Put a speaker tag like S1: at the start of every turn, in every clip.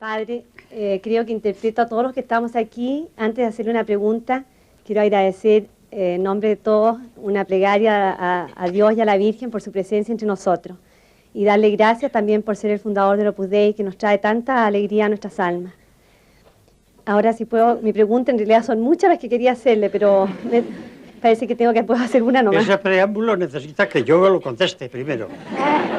S1: Padre, creo que interpreto a todos los que estamos aquí. Antes de hacerle una pregunta, quiero agradecer en nombre de todos una plegaria a Dios y a la Virgen por su presencia entre nosotros. Y darle gracias también por ser el fundador del Opus Dei, que nos trae tanta alegría a nuestras almas. Ahora, si puedo, mi pregunta en realidad son muchas las que quería hacerle, pero parece que puedo hacer una nomás.
S2: Ese preámbulo necesita que yo lo conteste primero.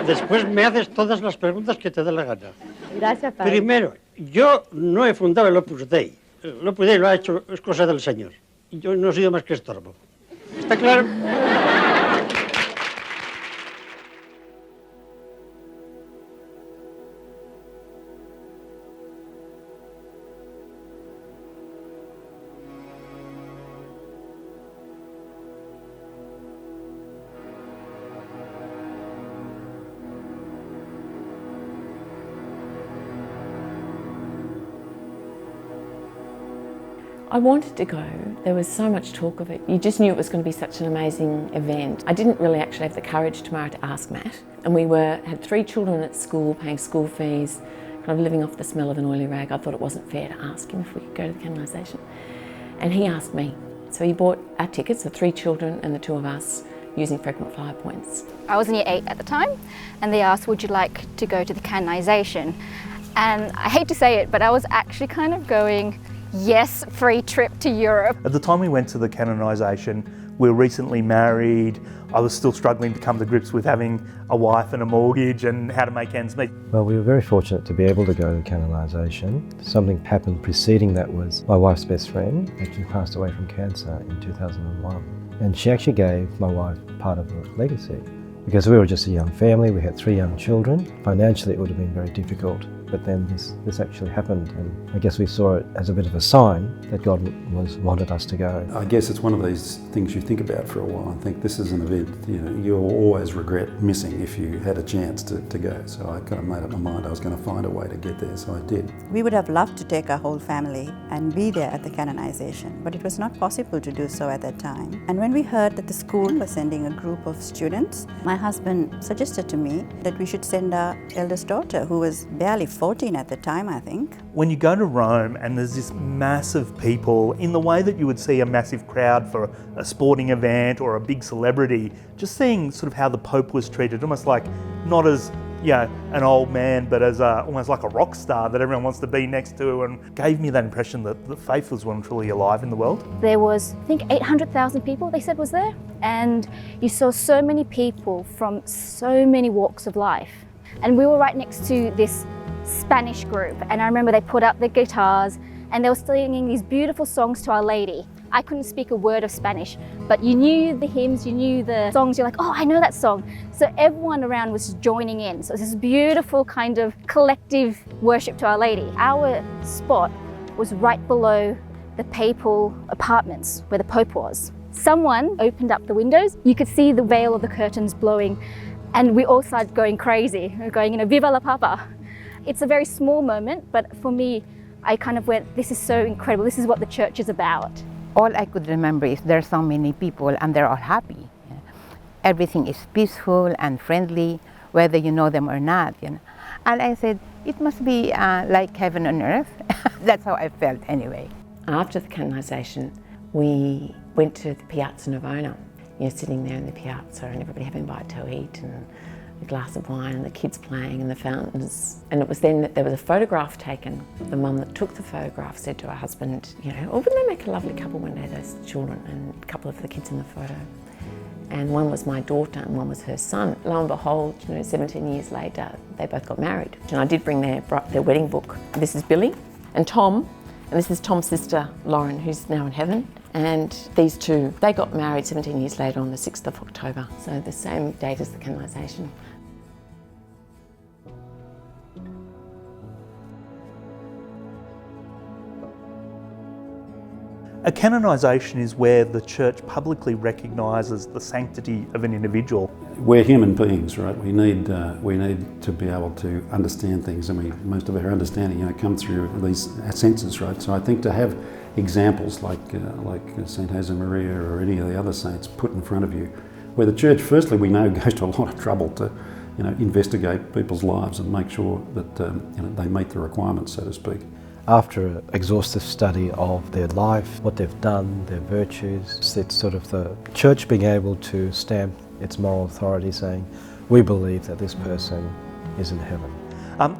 S2: Después me haces todas las preguntas que te dé la gana.
S1: Gracias, Padre.
S2: Primero, yo no he fundado el Opus Dei. El Opus Dei lo ha hecho, es cosa del Señor. Y yo no he sido más que estorbo. ¿Está claro?
S3: I wanted to go. There was so much talk of it. You just knew it was going to be such an amazing event. I didn't really actually have the courage, Tamara, to ask Matt. And we had 3 children at school, paying school fees, kind of living off the smell of an oily rag. I thought it wasn't fair to ask him if we could go to the canonisation. And he asked me. So he bought our tickets, the 3 children and the 2 of us, using frequent flyer points.
S4: I was in year 8 at the time, and they asked, would you like to go to the canonisation? And I hate to say it, but I was actually kind of going, yes, free trip to Europe.
S5: At the time we went to the canonisation, we were recently married. I was still struggling to come to grips with having a wife and a mortgage and how to make ends meet.
S6: Well, we were very fortunate to be able to go to canonisation. Something happened preceding that was my wife's best friend actually passed away from cancer in 2001. And she actually gave my wife part of her legacy. Because we were just a young family, we had 3 young children. Financially it would have been very difficult. But then this actually happened, and I guess we saw it as a bit of a sign that God wanted us to go.
S7: I guess it's one of these things you think about for a while and think this is an event, you'll always regret missing if you had a chance to go. So I kind of made up my mind I was going to find a way to get there, so I did.
S8: We would have loved to take our whole family and be there at the canonisation, but it was not possible to do so at that time. And when we heard that the school was sending a group of students, my husband suggested to me that we should send our eldest daughter, who was barely 14 at the time, I think.
S5: When you go to Rome and there's this massive people, in the way that you would see a massive crowd for a sporting event or a big celebrity, just seeing sort of how the Pope was treated, almost like not as an old man, but as almost like a rock star that everyone wants to be next to, and gave me that impression that the faith was one truly alive in the world.
S4: There was, I think, 800,000 people they said was there, and you saw so many people from so many walks of life. And we were right next to this Spanish group, and I remember they put up their guitars and they were singing these beautiful songs to Our Lady. I couldn't speak a word of Spanish, but you knew the hymns, you knew the songs, you're like, oh, I know that song. So everyone around was joining in. So it's this beautiful kind of collective worship to Our Lady. Our spot was right below the papal apartments where the Pope was. Someone opened up the windows, you could see the veil of the curtains blowing, and we all started going crazy. We were going, Viva la Papa. It's a very small moment, but for me, I kind of went, this is so incredible. This is what the church is about.
S9: All I could remember is there are so many people and they're all happy. Everything is peaceful and friendly, whether you know them or not. And I said, it must be like heaven on earth. That's how I felt anyway.
S3: After the canonisation, we went to the Piazza Navona, sitting there in the piazza and everybody having a bite to eat and a glass of wine and the kids playing in the fountains. And it was then that there was a photograph taken. The mum that took the photograph said to her husband, oh, wouldn't they make a lovely couple one day, those children, and a couple of the kids in the photo. And one was my daughter and one was her son. Lo and behold, 17 years later, they both got married. And I did bring their wedding book. This is Billy and Tom, and this is Tom's sister, Lauren, who's now in heaven. And these 2, they got married 17 years later on the 6th of October, so the same date as the canonisation.
S5: A canonisation is where the church publicly recognises the sanctity of an individual.
S7: We're human beings, right? We need to be able to understand things, and most of our understanding, comes through these senses, right? So I think to have examples like St Josemaria or any of the other saints put in front of you, where the church, firstly, we know goes to a lot of trouble investigate people's lives and make sure that they meet the requirements, so to speak.
S6: After an exhaustive study of their life, what they've done, their virtues, it's sort of the church being able to stamp its moral authority saying, we believe that this person is in heaven.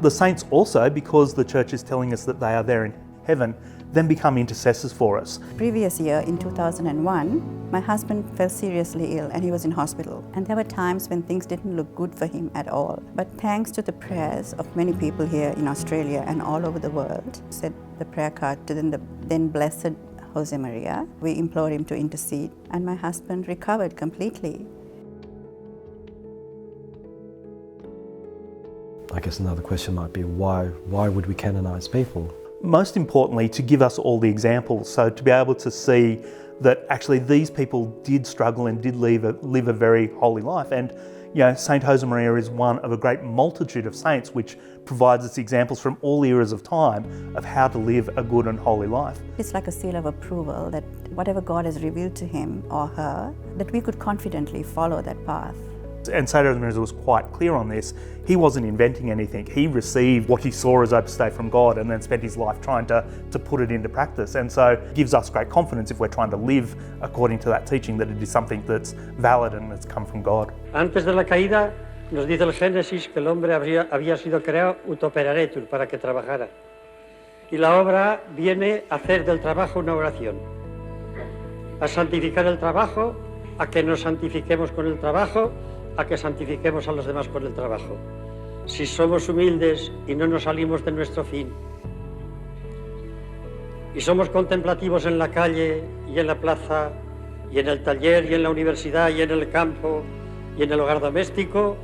S5: The saints also, because the church is telling us that they are there in heaven, then become intercessors for us.
S8: Previous year, in 2001, my husband fell seriously ill and he was in hospital. And there were times when things didn't look good for him at all. But thanks to the prayers of many people here in Australia and all over the world, said the prayer card to the then blessed Josemaria. We implored him to intercede and my husband recovered completely.
S6: I guess another question might be, why would we canonize people?
S5: Most importantly, to give us all the examples, so to be able to see that actually these people did struggle and did live a very holy life. And St Josemaria is one of a great multitude of saints which provides us examples from all eras of time of how to live a good and holy life.
S8: It's like a seal of approval that whatever God has revealed to him or her, that we could confidently follow that path.
S5: And St Josemaria was quite clear on this. He wasn't inventing anything. He received what he saw as Opus Dei from God and then spent his life trying to put it into practice. And so it gives us great confidence if we're trying to live according to that teaching, that it is something that's valid and that's come from God.
S2: Antes de la caída, nos dice el Génesis que el hombre había sido creado utoperaretur, para que trabajara. Y la obra viene a hacer del trabajo una oración, a santificar el trabajo, a que nos santifiquemos con el trabajo, a que santifiquemos a los demás con el trabajo. Si somos humildes y no nos salimos de nuestro fin, y somos contemplativos en la calle y en la plaza, y en el taller y en la universidad y en el campo y en el hogar doméstico,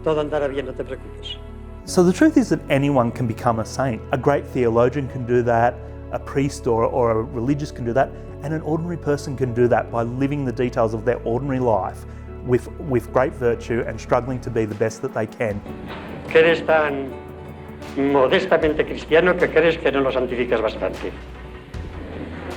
S2: todo andará bien, no te preocupes.
S5: So the truth is that anyone can become a saint. A great theologian can do that, a priest or a religious can do that, and an ordinary person can do that by living the details of their ordinary life with great virtue and struggling to be the best that they can.
S2: Que eres tan modestamente cristiano que crees que no lo santificas bastante.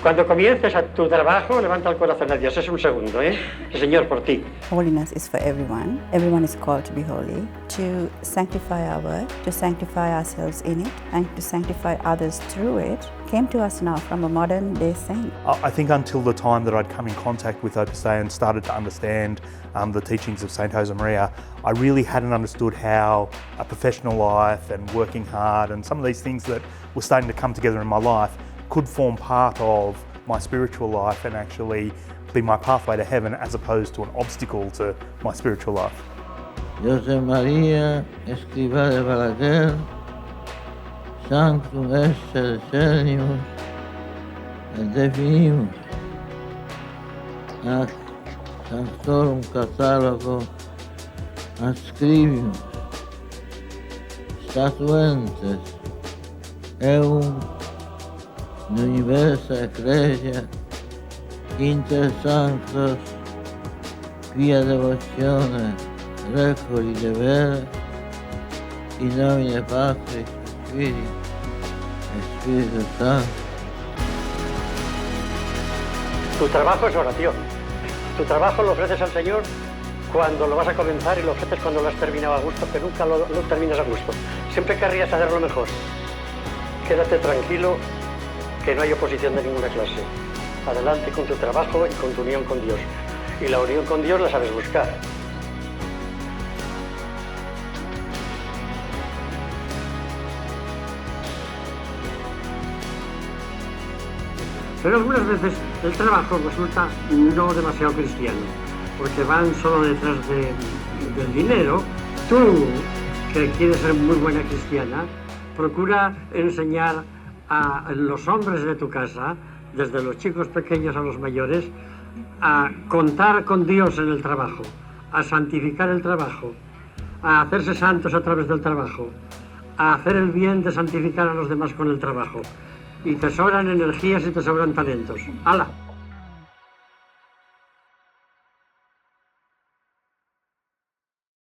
S2: Cuando comiences a tu trabajo, levanta el corazón a Dios. Es un segundo, ¿eh? Señor, por ti.
S8: Holiness is for everyone. Everyone is called to be holy, to sanctify our work, to sanctify ourselves in it, and to sanctify others through it, came to us now from a modern day saint.
S5: I think until the time that I'd come in contact with Opus Dei and started to understand the teachings of St Josemaria, I really hadn't understood how a professional life and working hard and some of these things that were starting to come together in my life could form part of my spiritual life and actually be my pathway to heaven as opposed to an obstacle to my spiritual life.
S10: Josemaria Escriva de Balaguer, Sanctum Esse Decenimus, et definimos ac Sanctorum Catalogo adscribimus statuentes eum Universa Ecclesia inter sanctos via devotione recoli devere in nomine Patris et Spiritus Sancto.
S2: Tu trabajo es oración. Tu trabajo lo ofreces al Señor cuando lo vas a comenzar y lo ofreces cuando lo has terminado a gusto, que nunca lo terminas a gusto. Siempre querrías hacerlo mejor. Quédate tranquilo, que no hay oposición de ninguna clase. Adelante con tu trabajo y con tu unión con Dios. Y la unión con Dios la sabes buscar. Pero algunas veces el trabajo resulta no demasiado cristiano, porque van solo detrás del dinero. Tú, que quieres ser muy buena cristiana, procura enseñar a los hombres de tu casa, desde los chicos pequeños a los mayores, a contar con Dios en el trabajo, a santificar el trabajo, a hacerse santos a través del trabajo, a hacer el bien de santificar a los demás con el trabajo. Y te sobran energías y te sobran talentos. ¡Hala!